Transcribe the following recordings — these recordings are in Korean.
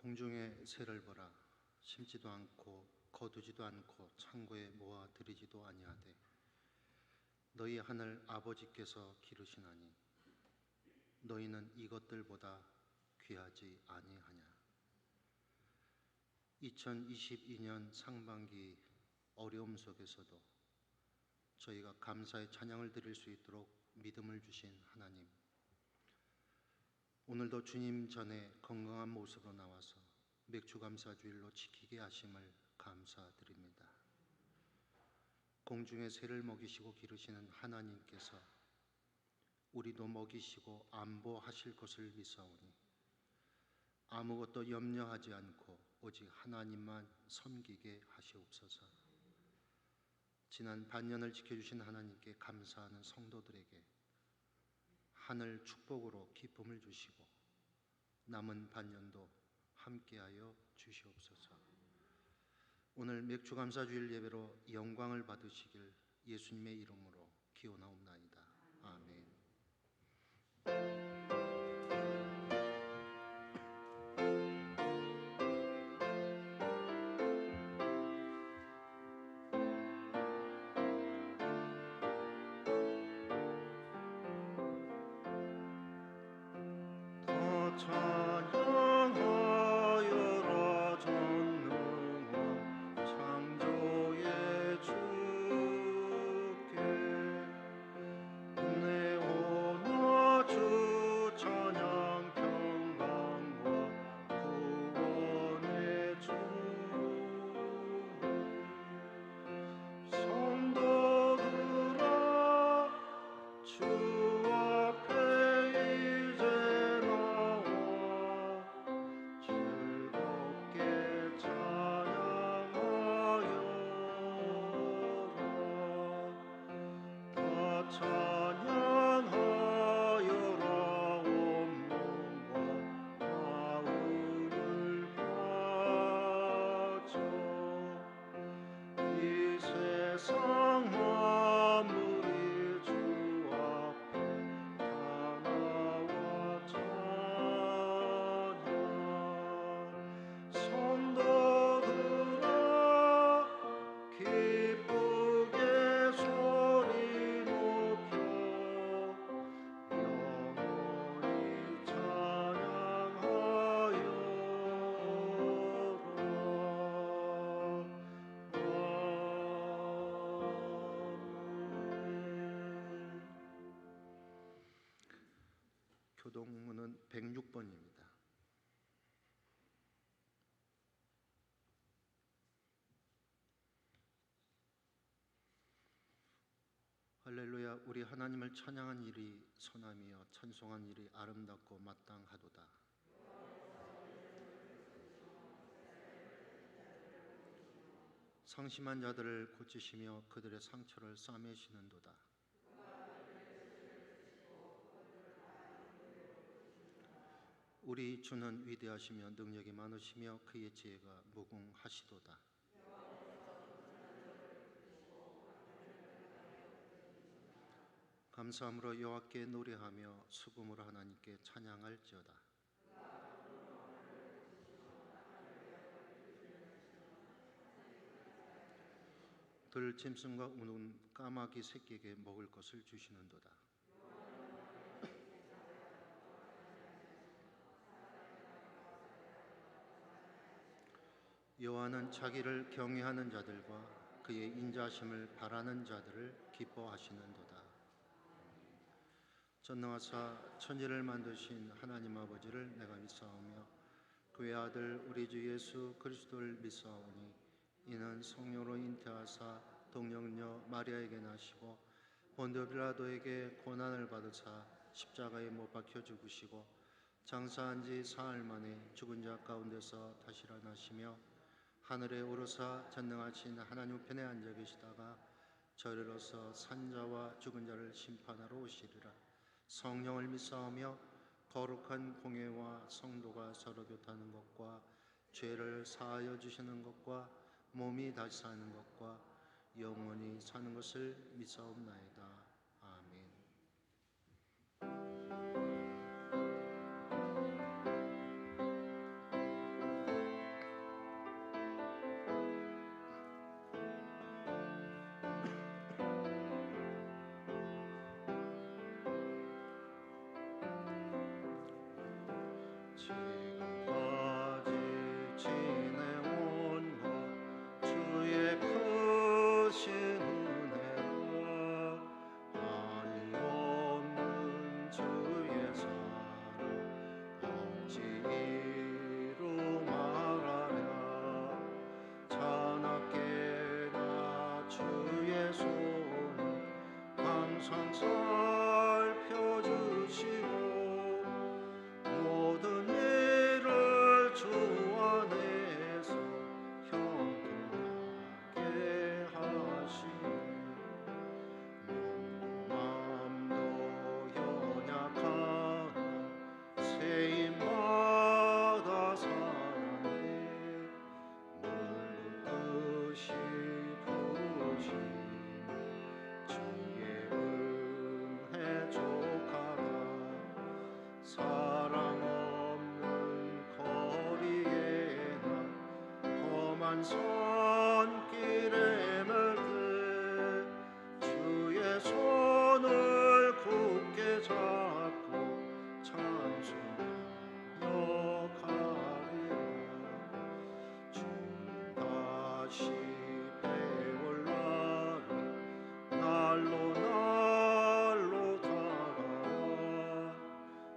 공중의 새를 보라. 심지도 않고 거두지도 않고 창고에 모아 들이지도 아니하되 너희 하늘 아버지께서 기르시나니 너희는 이것들보다 귀하지 아니하냐. 2022년 상반기 어려움 속에서도 저희가 감사의 찬양을 드릴 수 있도록 믿음을 주신 하나님, 오늘도 주님 전에 건강한 모습으로 나와서 맥주감사주일로 지키게 하심을 감사드립니다. 공중의 새를 먹이시고 기르시는 하나님께서 우리도 먹이시고 안보하실 것을 믿사오니 아무것도 염려하지 않고 오직 하나님만 섬기게 하시옵소서. 지난 반년을 지켜주신 하나님께 감사하는 성도들에게 하늘 축복으로 기쁨을 주시고 남은 반년도 함께하여 주시옵소서. 오늘 맥주감사주일 예배로 영광을 받으시길 예수님의 이름으로 기원하옵나이다. 아멘. 찬양하여라 전능한 창조의 주께 내오나 주 찬양 평강과 구원의 주 성도들아 주 앞에 이제 즐겁게 찬양하여라. 다 찬양하여라. 온 몸과 마음을 바쳐 이 세상 만물이 주 앞에 다 나와 찬양. 성도들아 기쁘게 소리 높여 영원히 찬양하여라. 교동문은 106번입니다. 할렐루야. 우리 하나님을 찬양한 일이 선함이여 찬송한 일이 아름답고 마땅하도다. 상심한 자들을 고치시며 그들의 상처를 싸매시는도다. 우리 주는 위대하시며 능력이 많으시며 그의 지혜가 무궁하시도다. 감사함으로 여호와께 노래하며 수금으로 하나님께 찬양할지어다. 들짐승과 우는 까마귀 새끼에게 먹을 것을 주시는도다. 여호와는 자기를 경외하는 자들과 그의 인자심을 바라는 자들을 기뻐하시는도다. 전능하사 천지를 만드신 하나님 아버지를 내가 믿사오며 그의 아들 우리 주 예수 그리스도를 믿사오니 이는 성령으로 잉태하사 동정녀 마리아에게 나시고 본디오 빌라도에게 고난을 받으사 십자가에 못 박혀 죽으시고 장사한 지 사흘 만에 죽은 자 가운데서 다시 일어나시며 하늘에 오르사 전능하신 하나님 편에 앉아 계시다가 저리로서 산자와 죽은 자를 심판하러 오시리라. 성령을 믿사오며 거룩한 공회와 성도가 서로 교통하는 것과 죄를 사하여 주시는 것과 몸이 다시 사는 것과 영원히 사는 것을 믿사옵나이다. 아멘. 지금까지 지내온 것 주의 크신 은혜라 한이 없는 주의 사랑 어찌로 말하랴 자나깨나 주의 손을 항상 살펴주시고 모든 일을 주 안에서 형통하게 하시네 몸도 연약하나 세임받아 살았네 물붓듯이 부으시니 주의 은혜 족하다 사랑 없는 거리에 난 험한 손길에 mer되 주의 손을 굳게 잡고 찬송하여 가리라 주님 다시 배울 날이 날로 날로 다가와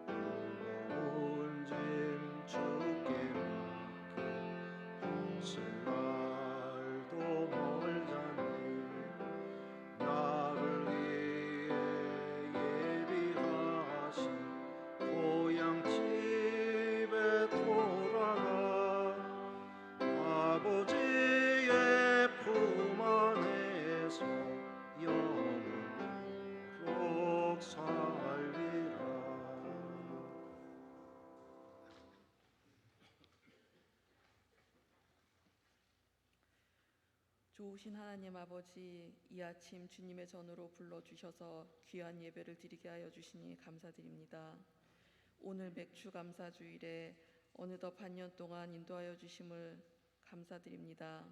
무거운 짐 주께 맡겨 벗을 날도 멀잖니 나를 위해 예비하신 고향 집에 돌아가 아버지의 품 안에서 영원토록 살리라. 좋으신 하나님 아버지, 이 아침 주님의 전으로 불러주셔서 귀한 예배를 드리게 하여 주시니 감사드립니다. 오늘 맥주 감사주일에 어느덧 반년 동안 인도하여 주심을 감사드립니다.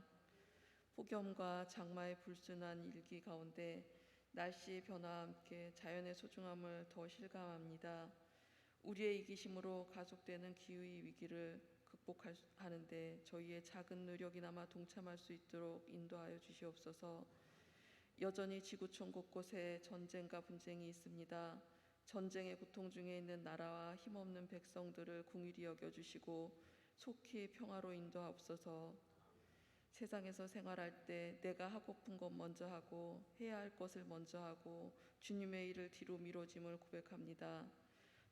폭염과 장마의 불순한 일기 가운데 날씨의 변화와 함께 자연의 소중함을 더 실감합니다. 우리의 이기심으로 가속되는 기후의 위기를 극복하는데 저희의 작은 노력이나마 동참할 수 있도록 인도하여 주시옵소서. 여전히 지구촌 곳곳에 전쟁과 분쟁이 있습니다. 전쟁의 고통 중에 있는 나라와 힘없는 백성들을 긍휼히 여겨주시고 속히 평화로 인도하옵소서. 세상에서 생활할 때 내가 하고픈 것 먼저 하고 해야 할 것을 먼저 하고 주님의 일을 뒤로 미뤄짐을 고백합니다.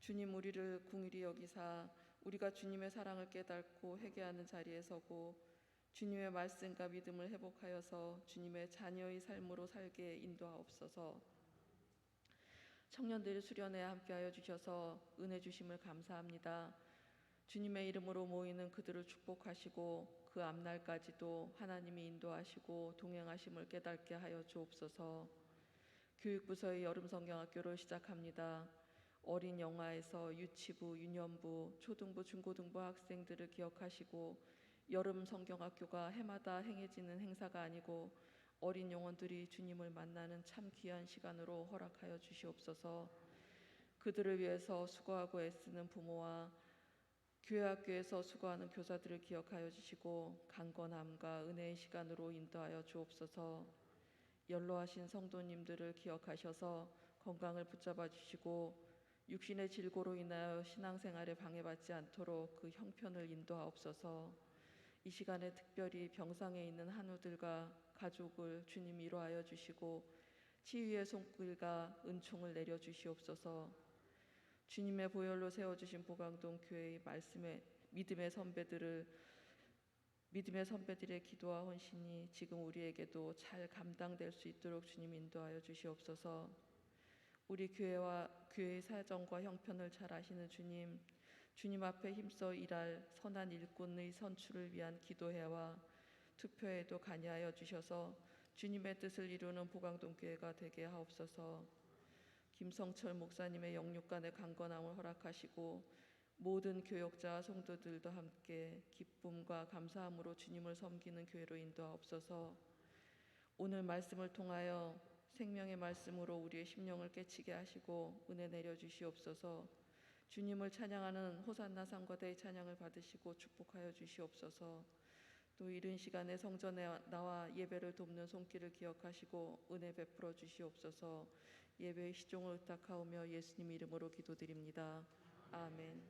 주님, 우리를 긍휼히 여기사 우리가 주님의 사랑을 깨닫고 회개하는 자리에 서고 주님의 말씀과 믿음을 회복하여서 주님의 자녀의 삶으로 살게 인도하옵소서. 청년들의 수련회에 함께하여 주셔서 은혜 주심을 감사합니다. 주님의 이름으로 모이는 그들을 축복하시고 그 앞날까지도 하나님이 인도하시고 동행하심을 깨닫게 하여 주옵소서. 교육부서의 여름성경학교를 시작합니다. 어린 영아에서 유치부, 유년부, 초등부, 중고등부 학생들을 기억하시고 여름 성경학교가 해마다 행해지는 행사가 아니고 어린 영혼들이 주님을 만나는 참 귀한 시간으로 허락하여 주시옵소서. 그들을 위해서 수고하고 애쓰는 부모와 교회 학교에서 수고하는 교사들을 기억하여 주시고 강건함과 은혜의 시간으로 인도하여 주옵소서. 연로하신 성도님들을 기억하셔서 건강을 붙잡아 주시고 육신의 질고로 인하여 신앙생활에 방해받지 않도록 그 형편을 인도하옵소서. 이 시간에 특별히 병상에 있는 한우들과 가족을 주님 위로하여 주시고 치유의 손길과 은총을 내려 주시옵소서. 주님의 보혈로 세워주신 보강동 교회의 말씀의 믿음의 선배들의 기도와 헌신이 지금 우리에게도 잘 감당될 수 있도록 주님 인도하여 주시옵소서. 우리 교회와 교회의 사정과 형편을 잘 아시는 주님, 주님 앞에 힘써 일할 선한 일꾼의 선출을 위한 기도회와 투표에도 관여하여 주셔서 주님의 뜻을 이루는 보강동 교회가 되게 하옵소서. 김성철 목사님의 영육간의 강건함을 허락하시고 모든 교역자와 성도들도 함께 기쁨과 감사함으로 주님을 섬기는 교회로 인도하옵소서. 오늘 말씀을 통하여 생명의 말씀으로 우리의 심령을 깨치게 하시고 은혜 내려 주시옵소서. 주님을 찬양하는 호산나 상거대의 찬양을 받으시고 축복하여 주시옵소서. 또 이른 시간에 성전에 나와 예배를 돕는 손길을 기억하시고 은혜 베풀어 주시옵소서. 예배의 시종을 의탁하오며 예수님 이름으로 기도드립니다. 아멘.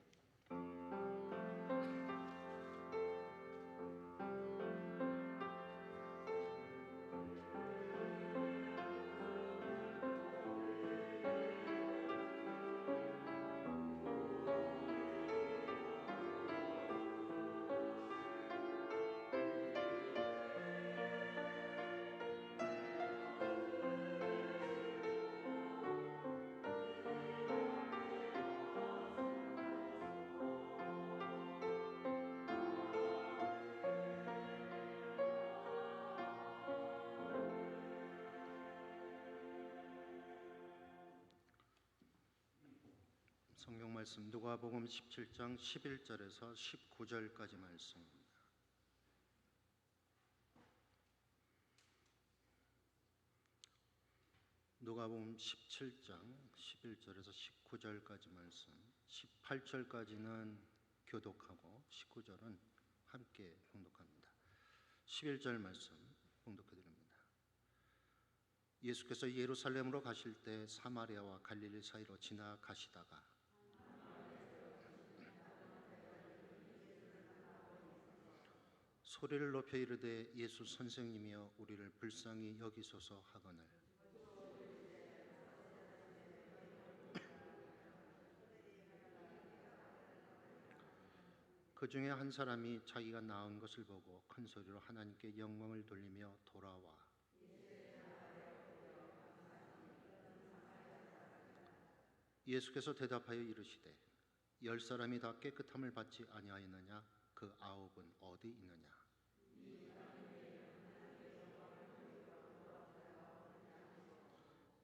성경 말씀 누가복음 17장 11절에서 19절까지 말씀입니다. 누가복음 17장 11절에서 19절까지 말씀, 18절까지는 교독하고 19절은 함께 봉독합니다. 11절 말씀 봉독해 드립니다. 예수께서 예루살렘으로 가실 때 사마리아와 갈릴리 사이로 지나가시다가 소리를 높여 이르되 예수 선생님이여 우리를 불쌍히 여기소서 하거늘 그 중에 한 사람이 자기가 나은 것을 보고 큰 소리로 하나님께 영광을 돌리며 돌아와 예수께서 대답하여 이르시되 10사람이 다 깨끗함을 받지 아니하였느냐? 그 9은 어디 있느냐?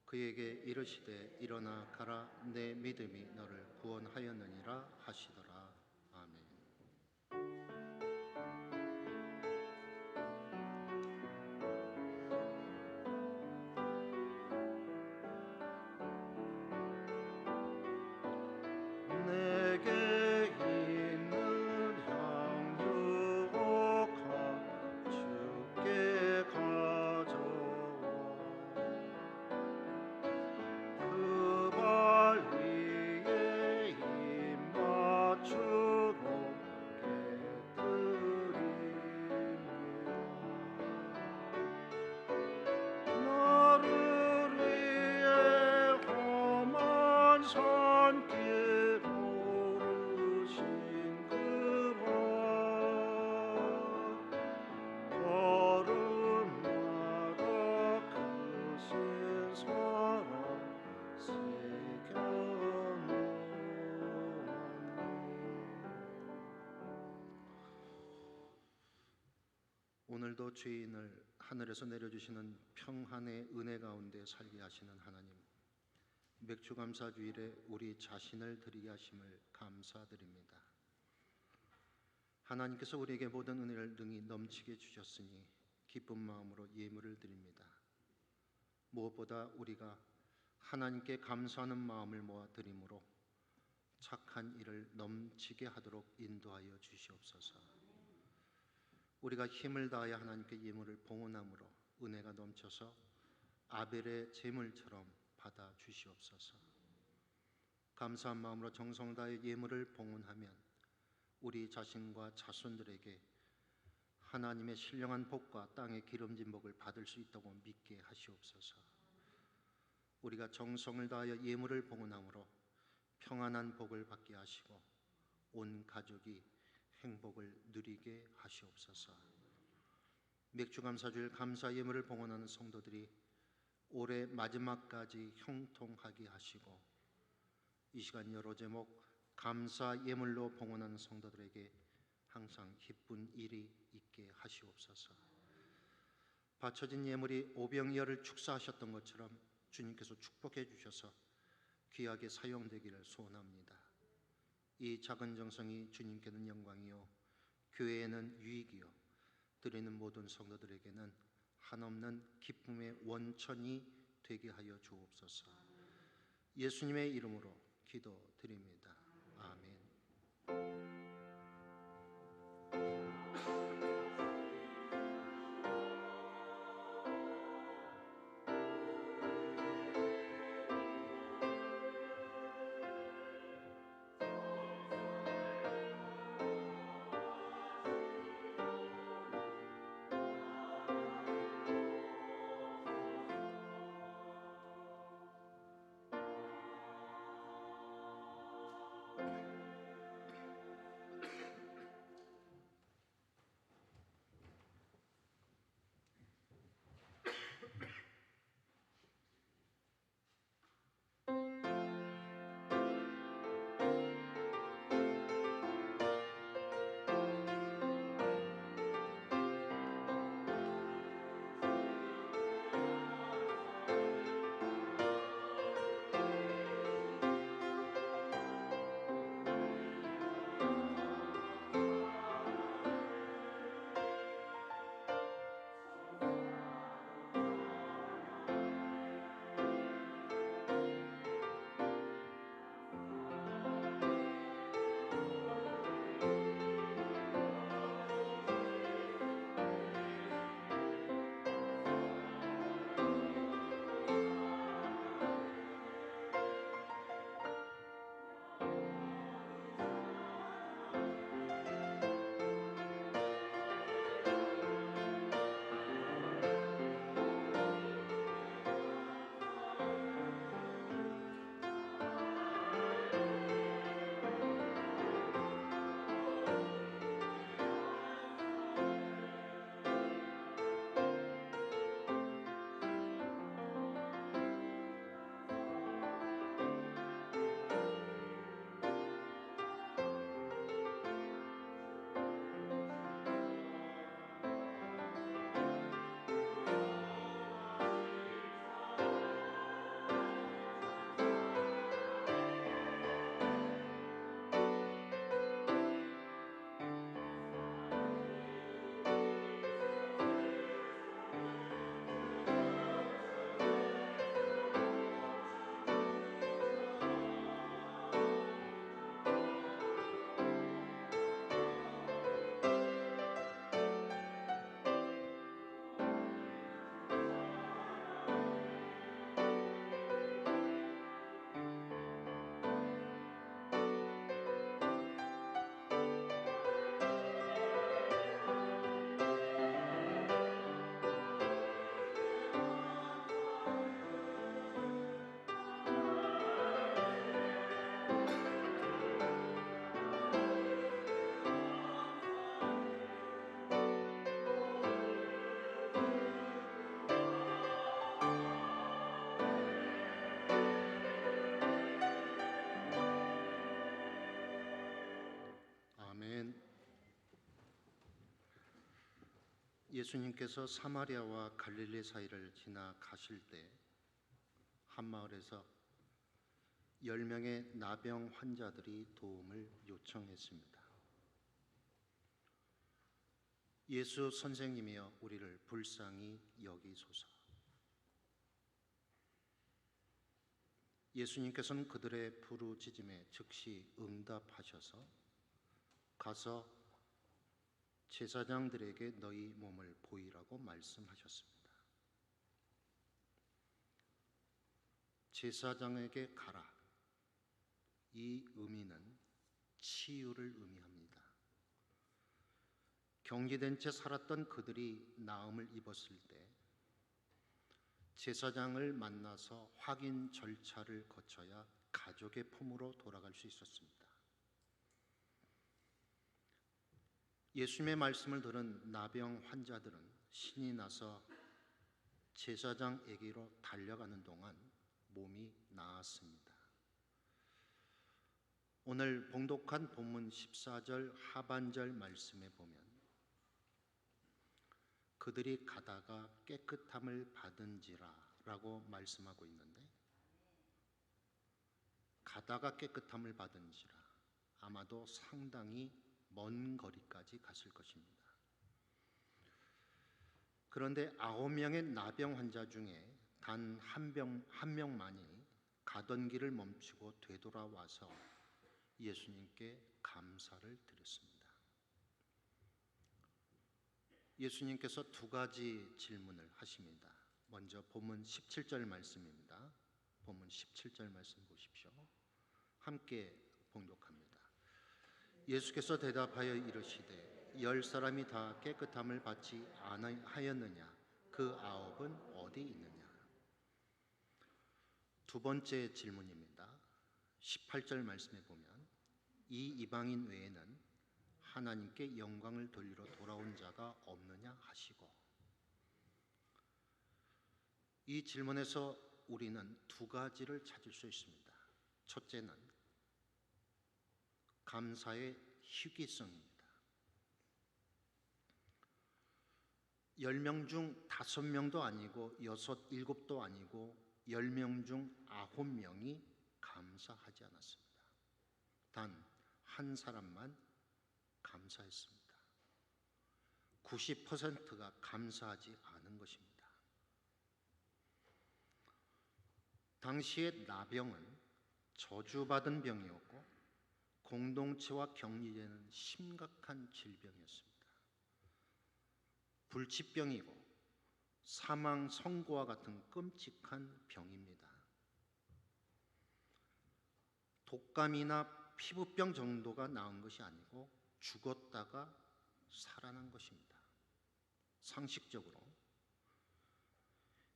그에게 이르시되 일어나 가라 내 믿음이 너를 구원하였느니라 하시더라. 아멘. 내게 있는 향유가 주께 가져와 그 발 위에 입 맞추고 깨뜨리며 나를 위해 험한 산길 오르신 그와 걸음마다 크신 사랑 새겨놓으니 오늘도 죄인을 하늘에서 내려주시는 평안의 은혜 가운데 살게 하시는 하나님, 맥주감사주일에 우리 자신을 드리게 하심을 감사드립니다. 하나님께서 우리에게 모든 은혜를 능히 넘치게 주셨으니 기쁜 마음으로 예물을 드립니다. 무엇보다 우리가 하나님께 감사하는 마음을 모아 드림으로 착한 일을 넘치게 하도록 인도하여 주시옵소서. 우리가 힘을 다하여 하나님께 예물을 봉헌함으로 은혜가 넘쳐서 아벨의 제물처럼 받아 주시옵소서. 감사한 마음으로 정성 다해 예물을 봉헌하면 우리 자신과 자손들에게 하나님의 신령한 복과 땅의 기름진 복을 받을 수 있다고 믿게 하시옵소서. 우리가 정성을 다하여 예물을 봉헌함으로 평안한 복을 받게 하시고 온 가족이 행복을 누리게 하시옵소서. 맥주감사주일 감사 예물을 봉헌하는 성도들이 올해 마지막까지 형통하게 하시고 이 시간 여러 제목 감사 예물로 봉헌하는 성도들에게 항상 기쁜 일이 있게 하시옵소서. 바쳐진 예물이 오병이어를 축사하셨던 것처럼 주님께서 축복해 주셔서 귀하게 사용되기를 소원합니다. 이 작은 정성이 주님께는 영광이요 교회에는 유익이요 드리는 모든 성도들에게는 한없는 기쁨의 원천이 되게 하여 주옵소서. 예수님의 이름으로 기도드립니다. 아멘. 예수님께서 사마리아와 갈릴리 사이를 지나 가실 때 한 마을에서 10명의 나병 환자들이 도움을 요청했습니다. 예수 선생님이여 우리를 불쌍히 여기소서. 예수님께서는 그들의 부르짖음에 즉시 응답하셔서 가서 제사장들에게 너희 몸을 보이라고 말씀하셨습니다. 제사장에게 가라. 이 의미는 치유를 의미합니다. 격리된 채 살았던 그들이 나음을 입었을 때 제사장을 만나서 확인 절차를 거쳐야 가족의 품으로 돌아갈 수 있었습니다. 예수님의 말씀을 들은 나병 환자들은 신이 나서 제사장에게로 달려가는 동안 몸이 나았습니다. 오늘 봉독한 본문 14절 하반절 말씀에 보면 그들이 가다가 깨끗함을 받은지라 라고 말씀하고 있는데, 가다가 깨끗함을 받은지라, 아마도 상당히 먼 거리까지 갔을 것입니다. 그런데 9명의 나병 환자 중에 단 한 명만이 가던 길을 멈추고 되돌아와서 예수님께 감사를 드렸습니다. 예수님께서 두 가지 질문을 하십니다. 먼저 본문 17절 말씀입니다. 본문 17절 말씀 보십시오. 함께 봉독합니다. 예수께서 대답하여 이르시되 10사람이 다 깨끗함을 받지 아니하였느냐? 그 9은 어디 있느냐? 두 번째 질문입니다. 18절 말씀에 보면 이 이방인 외에는 하나님께 영광을 돌리러 돌아온 자가 없느냐 하시고, 이 질문에서 우리는 두 가지를 찾을 수 있습니다. 첫째는 감사의 희귀성입니다. 10명 중 5명도 아니고 6, 7도 아니고 10명 중 9명이 감사하지 않았습니다. 단 한 사람만 감사했습니다. 90%가 감사하지 않은 것입니다. 당시의 나병은 저주받은 병이었고 공동체와 격리되는 심각한 질병이었습니다. 불치병이고 사망 선고와 같은 끔찍한 병입니다. 독감이나 피부병 정도가 나은 것이 아니고 죽었다가 살아난 것입니다. 상식적으로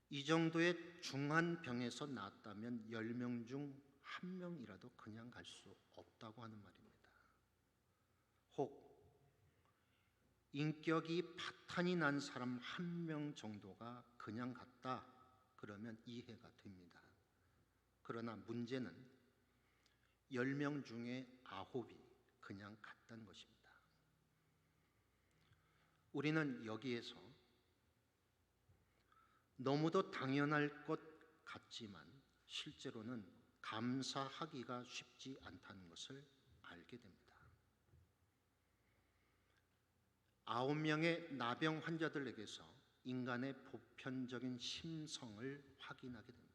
이 정도의 중한 병에서 낫다면 10명 중 1명이라도 그냥 갈 수 없다고 하는 말입니다. 혹 인격이 파탄이 난 사람 1명 정도가 그냥 갔다 그러면 이해가 됩니다. 그러나 문제는 10명 중에 9이 그냥 갔다는 것입니다. 우리는 여기에서 너무도 당연할 것 같지만 실제로는 감사하기가 쉽지 않다는 것을 알게 됩니다. 9명의 나병 환자들에게서 인간의 보편적인 심성을 확인하게 됩니다.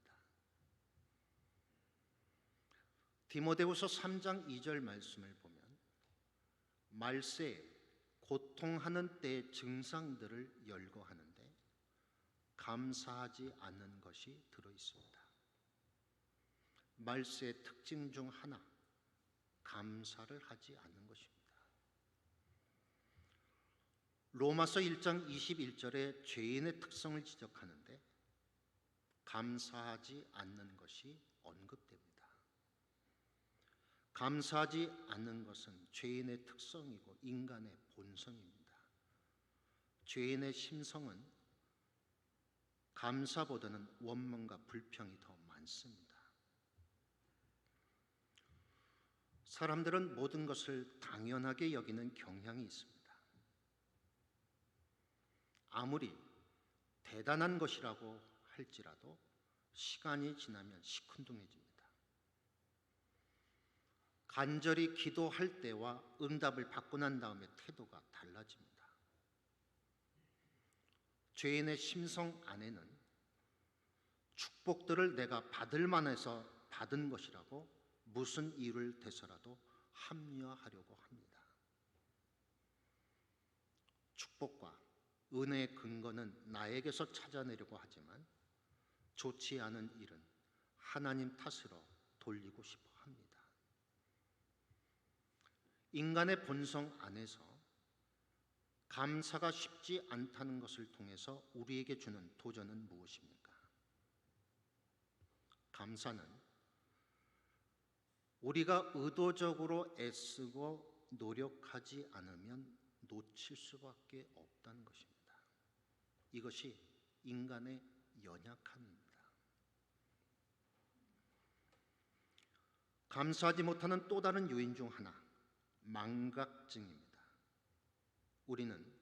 디모데후서 3장 2절 말씀을 보면 말세에 고통하는 때의 증상들을 열거하는데 감사하지 않는 것이 들어있습니다. 말세의 특징 중 하나, 감사를 하지 않는 것입니다. 로마서 1장 21절에 죄인의 특성을 지적하는데 감사하지 않는 것이 언급됩니다. 감사하지 않는 것은 죄인의 특성이고 인간의 본성입니다. 죄인의 심성은 감사보다는 원망과 불평이 더 많습니다. 사람들은 모든 것을 당연하게 여기는 경향이 있습니다. 아무리 대단한 것이라고 할지라도 시간이 지나면 시큰둥해집니다. 간절히 기도할 때와 응답을 받고 난 다음에 태도가 달라집니다. 죄인의 심성 안에는 축복들을 내가 받을 만해서 받은 것이라고 무슨 이유를 대서라도 합리화하려고 합니다. 축복과 은혜의 근거는 나에게서 찾아내려고 하지만 좋지 않은 일은 하나님 탓으로 돌리고 싶어 합니다. 인간의 본성 안에서 감사가 쉽지 않다는 것을 통해서 우리에게 주는 도전은 무엇입니까? 감사는 우리가 의도적으로 애쓰고 노력하지 않으면 놓칠 수밖에 없다는 것입니다. 이것이 인간의 연약함입니다. 감사하지 못하는 또 다른 요인 중 하나, 망각증입니다. 우리는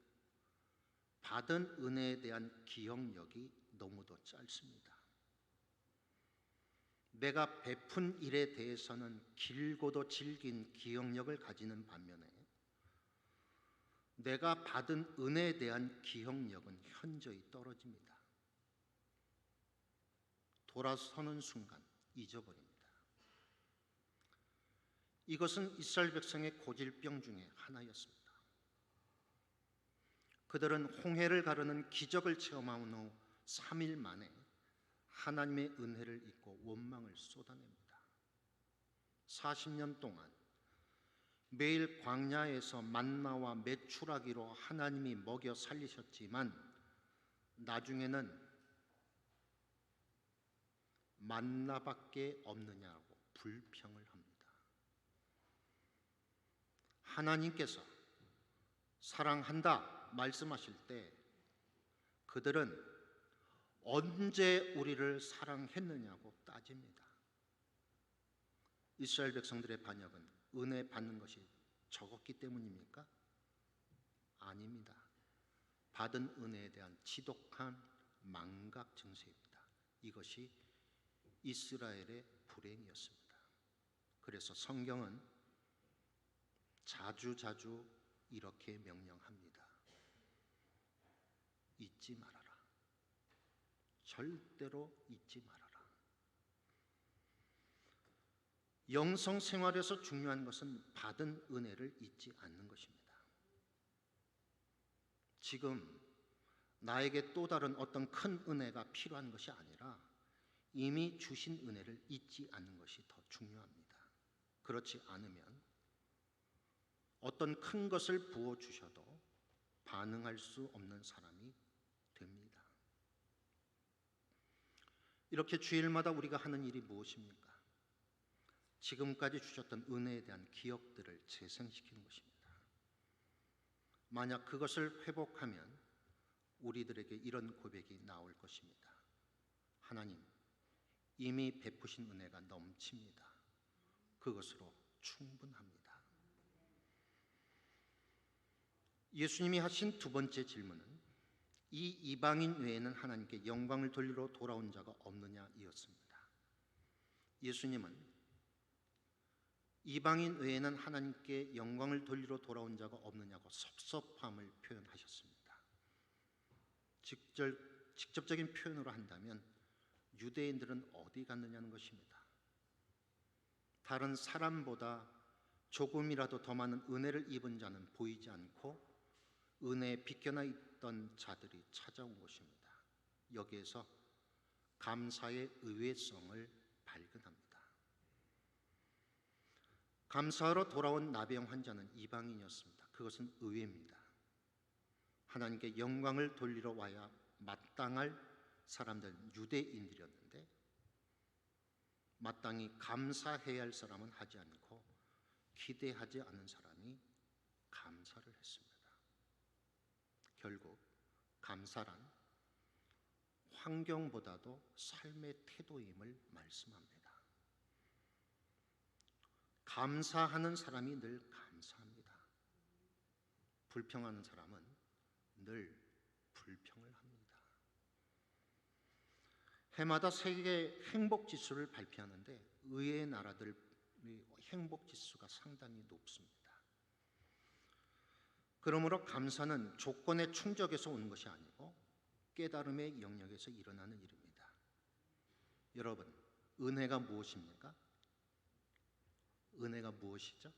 받은 은혜에 대한 기억력이 너무도 짧습니다. 내가 베푼 일에 대해서는 길고도 질긴 기억력을 가지는 반면에 내가 받은 은혜에 대한 기억력은 현저히 떨어집니다. 돌아서는 순간 잊어버립니다. 이것은 이스라엘 백성의 고질병 중에 하나였습니다. 그들은 홍해를 가르는 기적을 체험한 후 3일 만에 하나님의 은혜를 잊고 원망을 쏟아냅니다. 40년 동안 매일 광야에서 만나와 메추라기로 하나님이 먹여 살리셨지만 나중에는 만나밖에 없느냐고 불평을 합니다. 하나님께서 사랑한다 말씀하실 때 그들은 언제 우리를 사랑했느냐고 따집니다. 이스라엘 백성들의 반역은 은혜 받는 것이 적었기 때문입니까? 아닙니다. 받은 은혜에 대한 지독한 망각 증세입니다. 이것이 이스라엘의 불행이었습니다. 그래서 성경은 자주자주 이렇게 명령합니다. 잊지 말아라. 절대로 잊지 말아라. 영성 생활에서 중요한 것은 받은 은혜를 잊지 않는 것입니다. 지금 나에게 또 다른 어떤 큰 은혜가 필요한 것이 아니라 이미 주신 은혜를 잊지 않는 것이 더 중요합니다. 그렇지 않으면 어떤 큰 것을 부어주셔도 반응할 수 없는 사람이 됩니다. 이렇게 주일마다 우리가 하는 일이 무엇입니까? 지금까지 주셨던 은혜에 대한 기억들을 재생시키는 것입니다. 만약 그것을 회복하면 우리들에게 이런 고백이 나올 것입니다. 하나님, 이미 베푸신 은혜가 넘칩니다. 그것으로 충분합니다. 예수님이 하신 두 번째 질문은 이 이방인 외에는 하나님께 영광을 돌리러 돌아온 자가 없느냐이었습니다. 예수님은 이방인 외에는 하나님께 영광을 돌리러 돌아온 자가 없느냐고 섭섭함을 표현하셨습니다. 직접적인 표현으로 한다면 유대인들은 어디 갔느냐는 것입니다. 다른 사람보다 조금이라도 더 많은 은혜를 입은 자는 보이지 않고 은혜에 비껴나 있던 자들이 찾아온 것입니다. 여기에서 감사의 의외성을 발견합니다. 감사하러 돌아온 나병 환자는 이방인이었습니다. 그것은 의외입니다. 하나님께 영광을 돌리러 와야 마땅할 사람들은 유대인들이었는데 마땅히 감사해야 할 사람은 하지 않고 기대하지 않은 사람이 감사를 했습니다. 결국 감사란 환경보다도 삶의 태도임을 말씀합니다. 감사하는 사람이 늘 감사합니다. 불평하는 사람은 늘 불평을 합니다. 해마다 세계 행복지수를 발표하는데 의외의 나라들의 행복지수가 상당히 높습니다. 그러므로 감사는 조건의 충족에서 오는 것이 아니고 깨달음의 영역에서 일어나는 일입니다. 여러분, 은혜가 무엇입니까? 은혜가 무엇이죠?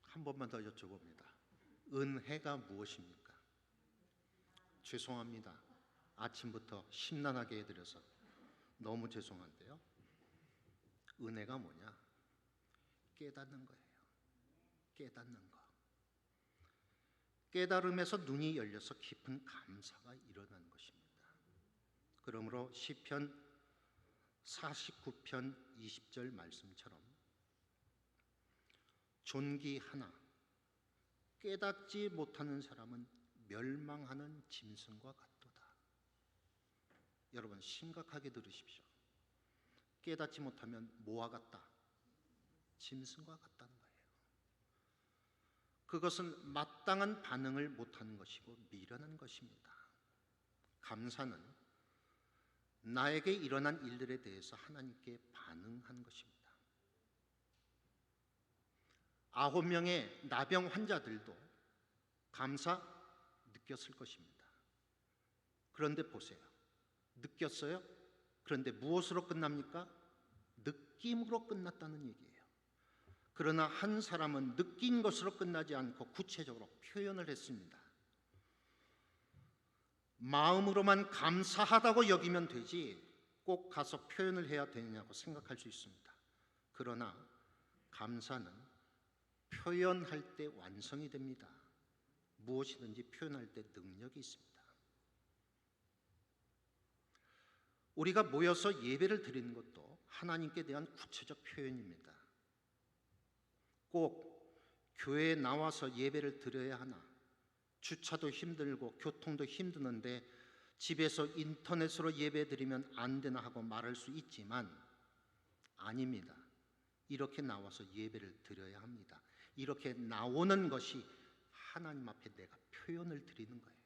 한 번만 더 여쭤봅니다. 은혜가 무엇입니까? 죄송합니다. 아침부터 심란하게 해드려서 너무 죄송한데요. 은혜가 뭐냐? 깨닫는 거예요. 깨닫는 거. 깨달음에서 눈이 열려서 깊은 감사가 일어나는 것입니다. 그러므로 시편 49편 20절 말씀처럼 존귀하나 깨닫지 못하는 사람은 멸망하는 짐승과 같도다. 여러분 심각하게 들으십시오. 깨닫지 못하면 뭐와 같다? 짐승과 같다는 거예요. 그것은 마땅한 반응을 못하는 것이고 미련한 것입니다. 감사는 나에게 일어난 일들에 대해서 하나님께 반응한 것입니다. 9명의 나병 환자들도 감사 느꼈을 것입니다. 그런데 보세요. 느꼈어요? 그런데 무엇으로 끝납니까? 느낌으로 끝났다는 얘기예요. 그러나 한 사람은 느낀 것으로 끝나지 않고 구체적으로 표현을 했습니다. 마음으로만 감사하다고 여기면 되지 꼭 가서 표현을 해야 되느냐고 생각할 수 있습니다. 그러나 감사는 표현할 때 완성이 됩니다. 무엇이든지 표현할 때 능력이 있습니다. 우리가 모여서 예배를 드리는 것도 하나님께 대한 구체적 표현입니다. 꼭 교회에 나와서 예배를 드려야 하나? 주차도 힘들고 교통도 힘드는데 집에서 인터넷으로 예배 드리면 안 되나 하고 말할 수 있지만 아닙니다. 이렇게 나와서 예배를 드려야 합니다. 이렇게 나오는 것이 하나님 앞에 내가 표현을 드리는 거예요.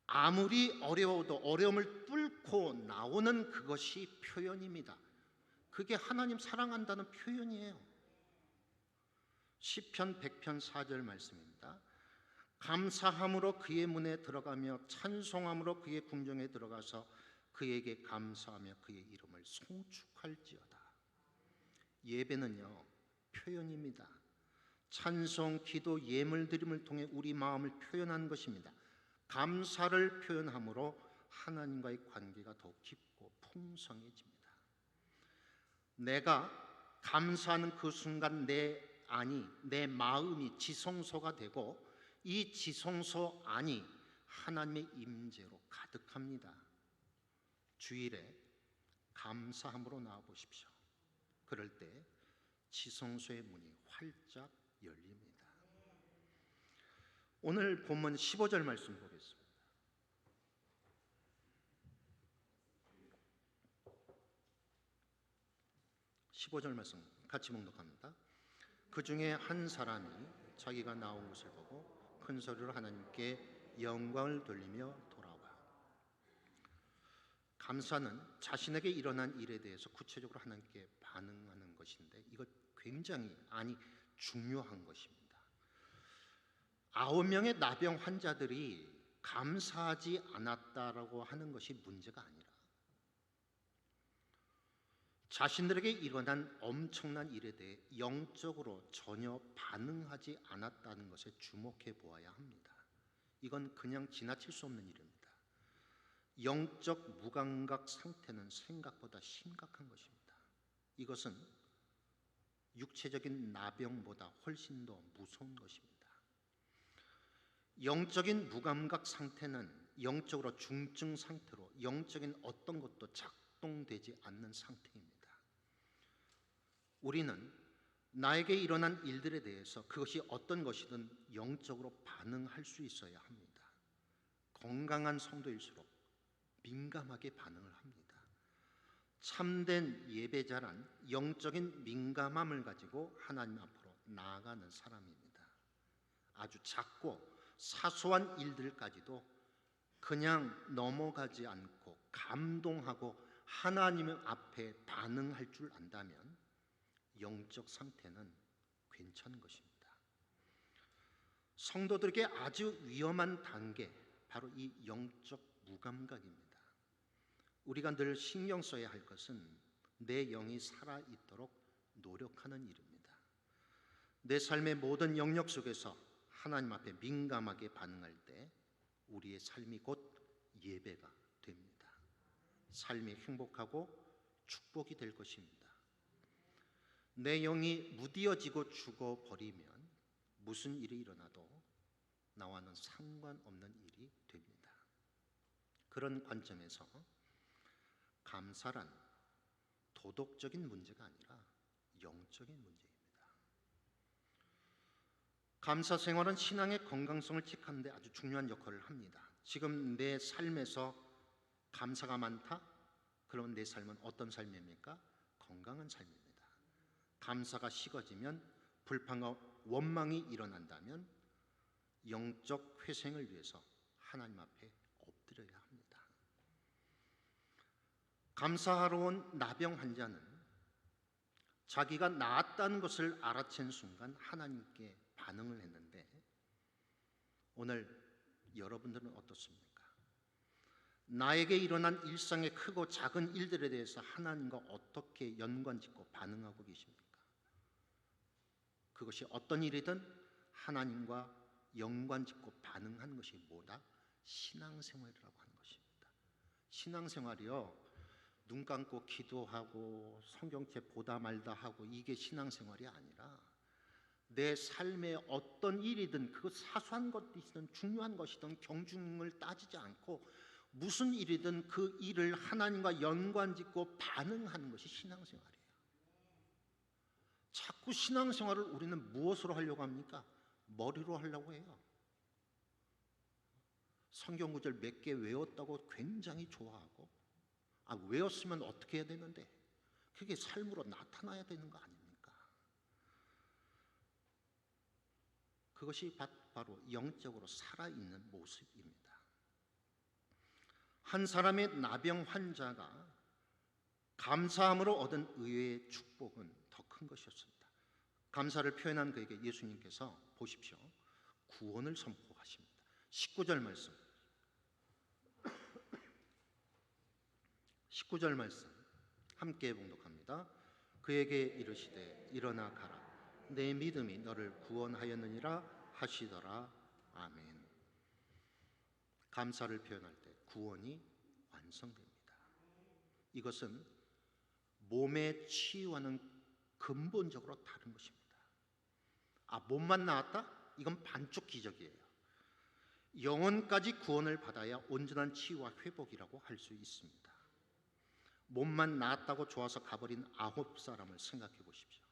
아무리 어려워도 어려움을 뚫고 나오는 그것이 표현입니다. 그게 하나님 사랑한다는 표현이에요. 시편 100편 4절 말씀입니다. 감사함으로 그의 문에 들어가며 찬송함으로 그의 궁정에 들어가서 그에게 감사하며 그의 이름을 송축할지어다. 예배는요 표현입니다. 찬송, 기도, 예물 드림을 통해 우리 마음을 표현하는 것입니다. 감사를 표현함으로 하나님과의 관계가 더욱 깊고 풍성해집니다. 내가 감사하는 그 순간 내 마음이 지성소가 되고 이 지성소 안이 하나님의 임재로 가득합니다. 주일에 감사함으로 나와 보십시오. 그럴 때 지성소의 문이 활짝 열립니다. 오늘 본문 15절 말씀 보겠습니다. 15절 말씀 같이 봉독합니다. 그 중에 한 사람이 자기가 나온 것을 보고 큰 소리로 하나님께 영광을 돌리며 돌아와. 감사는 자신에게 일어난 일에 대해서 구체적으로 하나님께 반응하는 것인데 이것 굉장히 중요한 것입니다. 9명의 나병 환자들이 감사하지 않았다라고 하는 것이 문제가 아니라 자신들에게 일어난 엄청난 일에 대해 영적으로 전혀 반응하지 않았다는 것에 주목해 보아야 합니다. 이건 그냥 지나칠 수 없는 일입니다. 영적 무감각 상태는 생각보다 심각한 것입니다. 이것은 육체적인 나병보다 훨씬 더 무서운 것입니다. 영적인 무감각 상태는 영적으로 중증 상태로 영적인 어떤 것도 작동되지 않는 상태입니다. 우리는 나에게 일어난 일들에 대해서 그것이 어떤 것이든 영적으로 반응할 수 있어야 합니다. 건강한 성도일수록 민감하게 반응을 합니다. 참된 예배자란 영적인 민감함을 가지고 하나님 앞으로 나아가는 사람입니다. 아주 작고 사소한 일들까지도 그냥 넘어가지 않고 감동하고 하나님 앞에 반응할 줄 안다면 영적 상태는 괜찮은 것입니다. 성도들에게 아주 위험한 단계, 바로 이 영적 무감각입니다. 우리가 늘 신경 써야 할 것은 내 영이 살아있도록 노력하는 일입니다. 내 삶의 모든 영역 속에서 하나님 앞에 민감하게 반응할 때 우리의 삶이 곧 예배가 됩니다. 삶이 행복하고 축복이 될 것입니다. 내 영이 무디어지고 죽어버리면 무슨 일이 일어나도 나와는 상관없는 일이 됩니다. 그런 관점에서 감사란 도덕적인 문제가 아니라 영적인 문제입니다. 감사 생활은 신앙의 건강성을 체크하는 데 아주 중요한 역할을 합니다. 지금 내 삶에서 감사가 많다? 그럼 내 삶은 어떤 삶입니까? 건강한 삶입니다. 감사가 식어지면 불평과 원망이 일어난다면 영적 회생을 위해서 하나님 앞에 엎드려야 합니다. 감사하러 온 나병 환자는 자기가 나았다는 것을 알아챈 순간 하나님께 반응을 했는데 오늘 여러분들은 어떻습니까? 나에게 일어난 일상의 크고 작은 일들에 대해서 하나님과 어떻게 연관짓고 반응하고 계십니까? 그것이 어떤 일이든 하나님과 연관짓고 반응하는 것이 뭐다? 신앙생활이라고 하는 것입니다. 신앙생활이요, 눈 감고 기도하고 성경책 보다 말다 하고 이게 신앙생활이 아니라 내 삶의 어떤 일이든 그 사소한 것이든 중요한 것이든 경중을 따지지 않고 무슨 일이든 그 일을 하나님과 연관짓고 반응하는 것이 신앙생활이에요. 자꾸 신앙생활을 우리는 무엇으로 하려고 합니까? 머리로 하려고 해요. 성경 구절 몇 개 외웠다고 굉장히 좋아하고, 외웠으면 어떻게 해야 되는데 그게 삶으로 나타나야 되는 거 아닙니까? 그것이 바로 영적으로 살아있는 모습입니다. 한 사람의 나병 환자가 감사함으로 얻은 의외의 축복은 더 큰 것이었습니다. 감사를 표현한 그에게 예수님께서 보십시오, 구원을 선포하십니다. 19절 말씀, 19절 말씀 함께 봉독합니다. 그에게 이르시되 일어나 가라, 내 믿음이 너를 구원하였느니라 하시더라. 아멘. 감사를 표현할 때 구원이 완성됩니다. 이것은 몸의 치유와는 근본적으로 다른 것입니다. 몸만 나았다? 이건 반쪽 기적이에요. 영혼까지 구원을 받아야 온전한 치유와 회복이라고 할 수 있습니다. 몸만 나았다고 좋아서 가버린 9사람을 생각해 보십시오.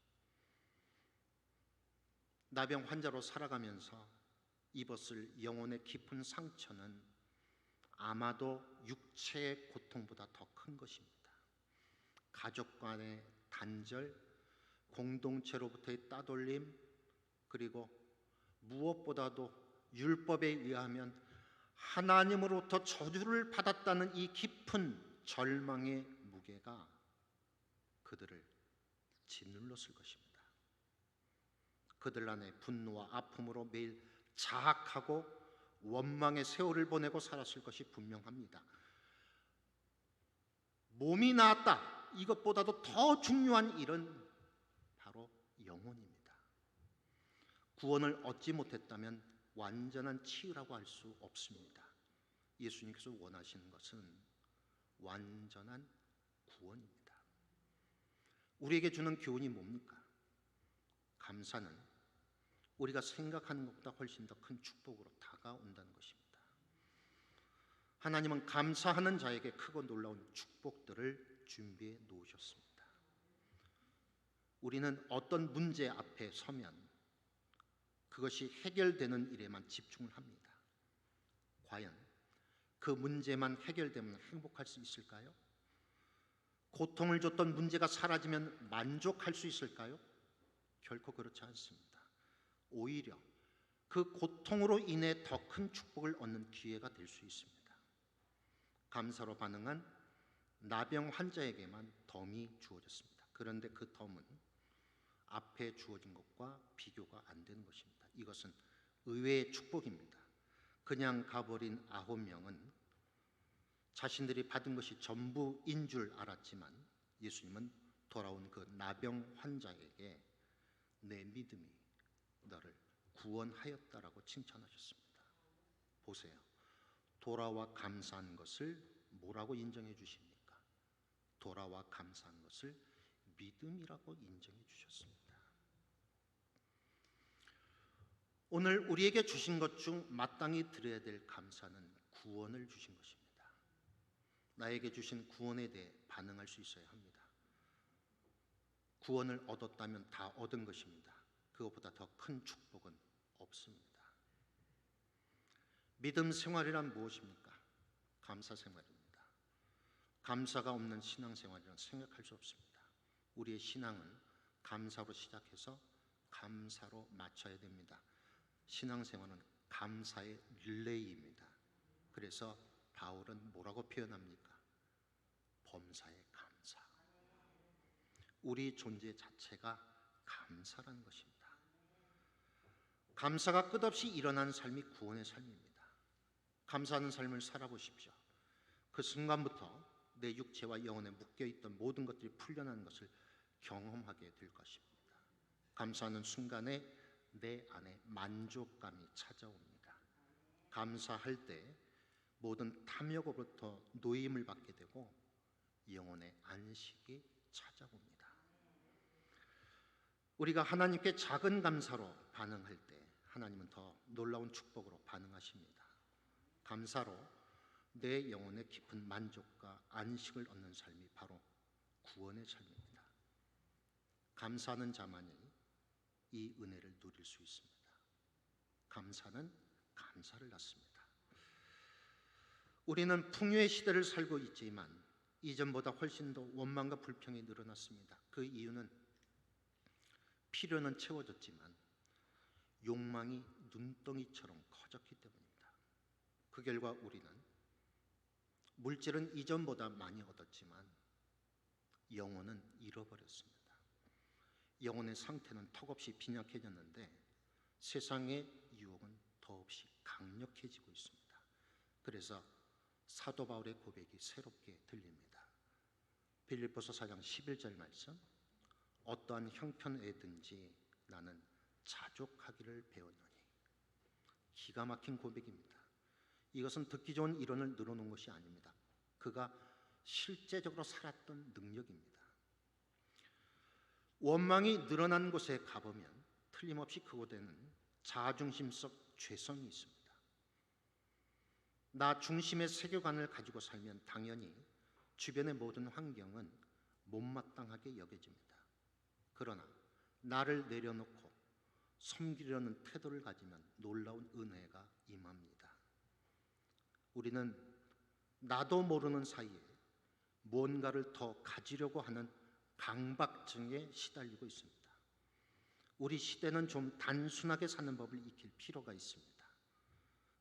나병 환자로 살아가면서 입었을 영혼의 깊은 상처는 아마도 육체의 고통보다 더 큰 것입니다. 가족 간의 단절, 공동체로부터의 따돌림, 그리고 무엇보다도 율법에 의하면 하나님으로부터 저주를 받았다는 이 깊은 절망의 무게가 그들을 짓눌렀을 것입니다. 그들 안에 분노와 아픔으로 매일 자학하고 원망의 세월을 보내고 살았을 것이 분명합니다. 몸이 나았다, 이것보다도 더 중요한 일은 바로 영혼입니다. 구원을 얻지 못했다면 완전한 치유라고 할 수 없습니다. 예수님께서 원하시는 것은 완전한 구원입니다. 우리에게 주는 교훈이 뭡니까? 감사는 우리가 생각하는 것보다 훨씬 더 큰 축복으로 다가온다는 것입니다. 하나님은 감사하는 자에게 크고 놀라운 축복들을 준비해 놓으셨습니다. 우리는 어떤 문제 앞에 서면 그것이 해결되는 일에만 집중을 합니다. 과연 그 문제만 해결되면 행복할 수 있을까요? 고통을 줬던 문제가 사라지면 만족할 수 있을까요? 결코 그렇지 않습니다. 오히려 그 고통으로 인해 더 큰 축복을 얻는 기회가 될 수 있습니다. 감사로 반응한 나병 환자에게만 덤이 주어졌습니다. 그런데 그 덤은 앞에 주어진 것과 비교가 안 되는 것입니다. 이것은 의외의 축복입니다. 그냥 가버린 9명은 자신들이 받은 것이 전부인 줄 알았지만 예수님은 돌아온 그 나병 환자에게 내 믿음이 너를 구원하였다라고 칭찬하셨습니다. 보세요. 돌아와 감사한 것을 뭐라고 인정해 주십니까? 돌아와 감사한 것을 믿음이라고 인정해 주셨습니다. 오늘 우리에게 주신 것 중 마땅히 드려야 될 감사는 구원을 주신 것입니다. 나에게 주신 구원에 대해 반응할 수 있어야 합니다. 구원을 얻었다면 다 얻은 것입니다. 그것보다 더 큰 축복은 없습니다. 믿음 생활이란 무엇입니까? 감사 생활입니다. 감사가 없는 신앙 생활이란 생각할 수 없습니다. 우리의 신앙은 감사로 시작해서 감사로 마쳐야 됩니다. 신앙 생활은 감사의 릴레이입니다. 그래서 바울은 뭐라고 표현합니까? 범사의 감사. 우리 존재 자체가 감사라는 것입니다. 감사가 끝없이 일어나는 삶이 구원의 삶입니다. 감사하는 삶을 살아보십시오. 그 순간부터 내 육체와 영혼에 묶여있던 모든 것들이 풀려나는 것을 경험하게 될 것입니다. 감사하는 순간에 내 안에 만족감이 찾아옵니다. 감사할 때 모든 탐욕으로부터 노임을 받게 되고 영혼의 안식이 찾아옵니다. 우리가 하나님께 작은 감사로 반응할 때 하나님은 더 놀라운 축복으로 반응하십니다. 감사로 내 영혼의 깊은 만족과 안식을 얻는 삶이 바로 구원의 삶입니다. 감사하는 자만이 이 은혜를 누릴 수 있습니다. 감사는 감사를 낳습니다. 우리는 풍요의 시대를 살고 있지만 이전보다 훨씬 더 원망과 불평이 늘어났습니다. 그 이유는 필요는 채워졌지만 욕망이 눈덩이처럼 커졌기 때문입니다. 그 결과 우리는 물질은 이전보다 많이 얻었지만 영혼은 잃어버렸습니다. 영혼의 상태는 턱없이 빈약해졌는데 세상의 유혹은 더없이 강력해지고 있습니다. 그래서 사도 바울의 고백이 새롭게 들립니다. 빌립보서 4장 11절 말씀, 어떠한 형편에든지 나는 자족하기를 배웠노니. 기가 막힌 고백입니다. 이것은 듣기 좋은 이론을 늘어놓은 것이 아닙니다. 그가 실제적으로 살았던 능력입니다. 원망이 늘어난 곳에 가보면 틀림없이 그곳에는 자아중심 속 죄성이 있습니다. 나 중심의 세계관을 가지고 살면 당연히 주변의 모든 환경은 못마땅하게 여겨집니다. 그러나 나를 내려놓고 섬기려는 태도를 가지면 놀라운 은혜가 임합니다. 우리는 나도 모르는 사이에 뭔가를 더 가지려고 하는 강박증에 시달리고 있습니다. 우리 시대는 좀 단순하게 사는 법을 익힐 필요가 있습니다.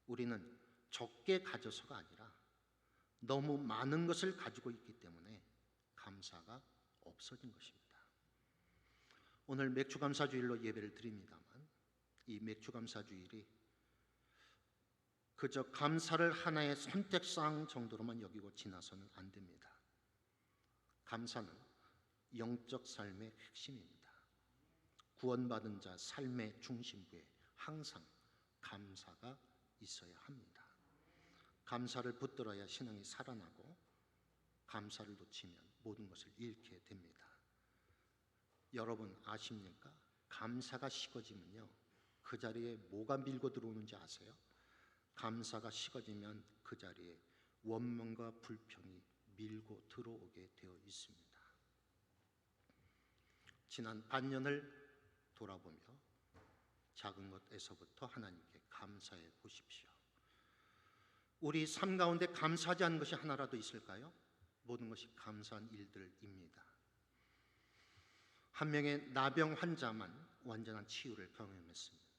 우리는 적게 가져서가 아니라 너무 많은 것을 가지고 있기 때문에 감사가 없어진 것입니다. 오늘 맥주감사주일로 예배를 드립니다만 이 맥주감사주일이 그저 감사를 하나의 선택사항 정도로만 여기고 지나서는 안 됩니다. 감사는 영적 삶의 핵심입니다. 구원받은 자 삶의 중심부에 항상 감사가 있어야 합니다. 감사를 붙들어야 신앙이 살아나고 감사를 놓치면 모든 것을 잃게 됩니다. 여러분 아십니까? 감사가 식어지면요, 그 자리에 뭐가 밀고 들어오는지 아세요? 감사가 식어지면 그 자리에 원망과 불평이 밀고 들어오게 되어 있습니다. 지난 반년을 돌아보며 작은 것에서부터 하나님께 감사해 보십시오. 우리 삶 가운데 감사하지 않은 것이 하나라도 있을까요? 모든 것이 감사한 일들입니다. 한 명의 나병 환자만 완전한 치유를 경험했습니다.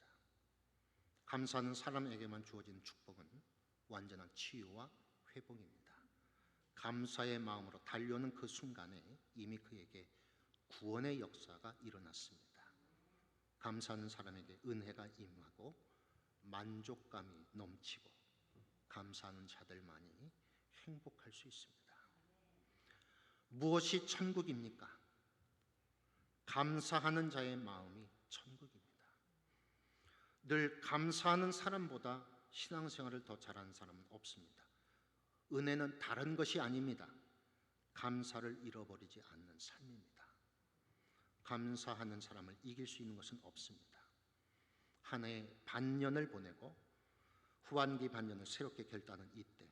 감사하는 사람에게만 주어진 축복은 완전한 치유와 회복입니다. 감사의 마음으로 달려오는 그 순간에 이미 그에게 구원의 역사가 일어났습니다. 감사하는 사람에게 은혜가 임하고 만족감이 넘치고 감사하는 자들만이 행복할 수 있습니다. 무엇이 천국입니까? 감사하는 자의 마음이 천국입니다. 늘 감사하는 사람보다 신앙생활을 더 잘하는 사람은 없습니다. 은혜는 다른 것이 아닙니다. 감사를 잃어버리지 않는 삶입니다. 감사하는 사람을 이길 수 있는 것은 없습니다. 한 해의 반년을 보내고 후반기 반년을 새롭게 결단한 이때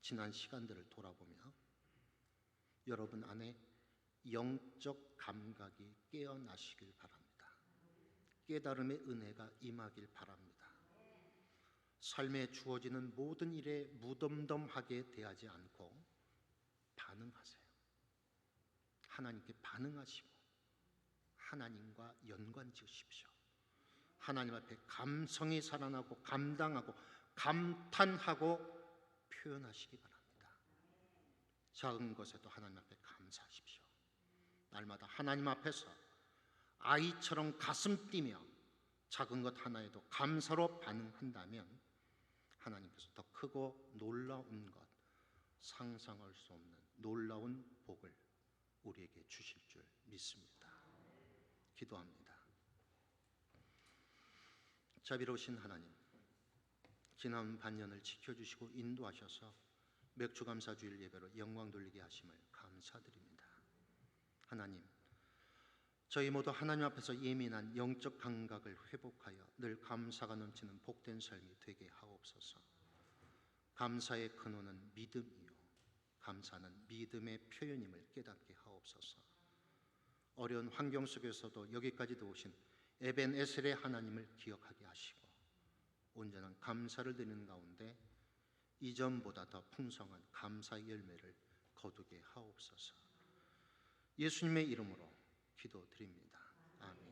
지난 시간들을 돌아보며 여러분 안에 영적 감각이 깨어나시길 바랍니다. 깨달음의 은혜가 임하길 바랍니다. 삶에 주어지는 모든 일에 무덤덤하게 대하지 않고 반응하세요. 하나님께 반응하시고 하나님과 연관 지으십시오. 하나님 앞에 감성이 살아나고 감당하고 감탄하고 표현하시기 바랍니다. 작은 것에도 하나님 앞에 감사하십시오. 날마다 하나님 앞에서 아이처럼 가슴 뛰며 작은 것 하나에도 감사로 반응한다면 하나님께서 더 크고 놀라운 것, 상상할 수 없는 놀라운 복을 우리에게 주실 줄 믿습니다. 기도합니다. 자비로우신 하나님, 지난 반년을 지켜주시고 인도하셔서 맥주감사주일 예배로 영광 돌리게 하심을 감사드립니다. 하나님, 저희 모두 하나님 앞에서 예민한 영적 감각을 회복하여 늘 감사가 넘치는 복된 삶이 되게 하옵소서. 감사의 근원은 믿음이요, 감사는 믿음의 표현임을 깨닫게 하옵소서. 어려운 환경 속에서도 여기까지도 오신 에벤에셀의 하나님을 기억하게 하시고 온전한 감사를 드리는 가운데 이전보다 더 풍성한 감사의 열매를 거두게 하옵소서. 예수님의 이름으로 기도드립니다. 아멘.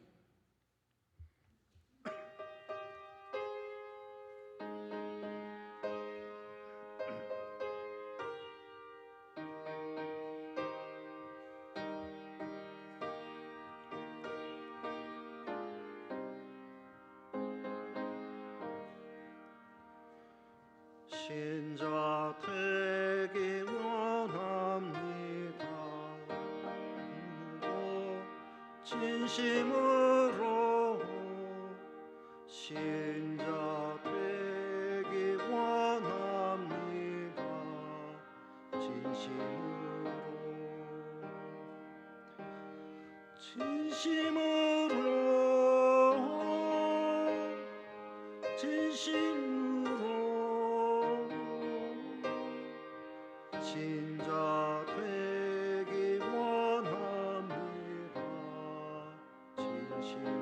신자 되기 원합니다. 진심으로 신자 되기 원합니다. 진심으로 신자 되기 원합니다. 진심으로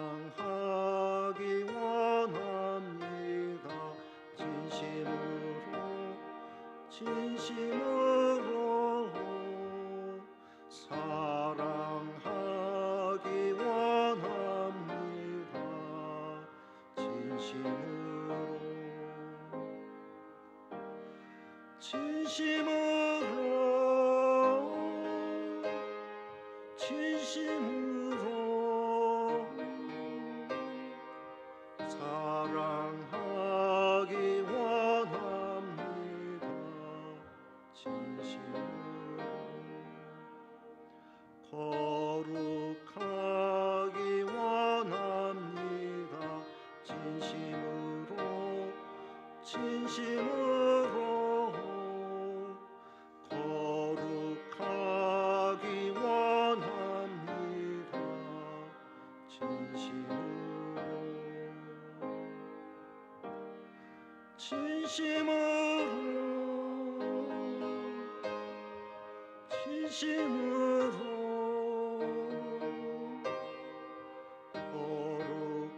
사랑하기 원합니다. 진심으로 사랑하기 원합니다. 진심으로 사랑하기 원합니다. 진심으로 거룩하기 원합니다. 진심으로 거룩하기 원합니다. 진심으로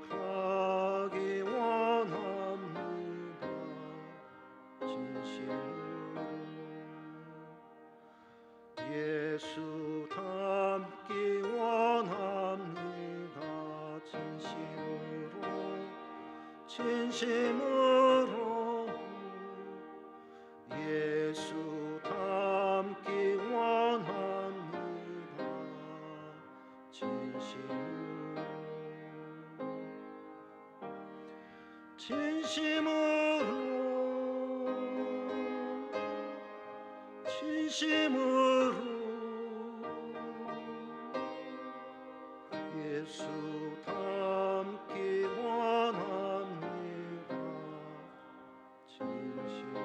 거룩하기 원합니다. 진심으로 예수 닮기 원합니다. 진심으로 예수 닮기 원합니다. 진심으로 예수 닮기 원합니다. 진심으로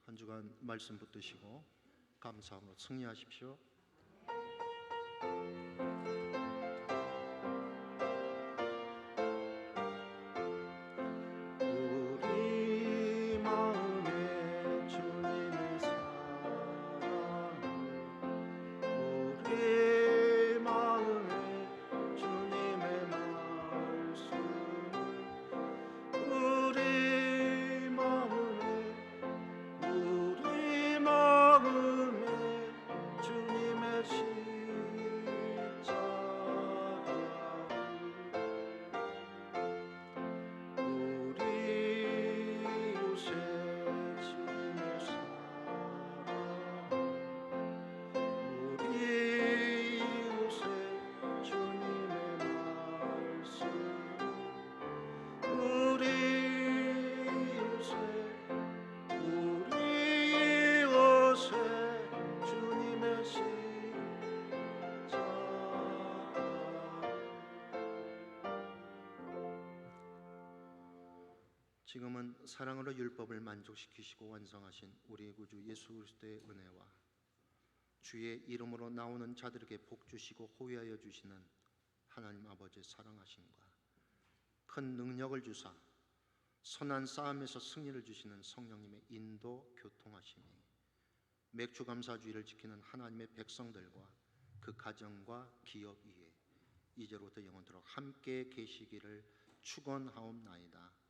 한 주간 말씀 붙드시고 감사함으로 승리하십시오. 우리 마음에 주님의 사랑을 우리 마음에 주님의 말씀 우리 마음에 주님의 신 사랑으로 율법을 만족시키시고 완성하신 우리 구주 예수 그리스도의 은혜와 주의 이름으로 나오는 자들에게 복 주시고 호위하여 주시는 하나님 아버지의 사랑하심과 큰 능력을 주사 선한 싸움에서 승리를 주시는 성령님의 인도 교통하심이 맥주 감사주의를 지키는 하나님의 백성들과 그 가정과 기업 위에 이제로부터 영원토록 함께 계시기를 축원하옵나이다.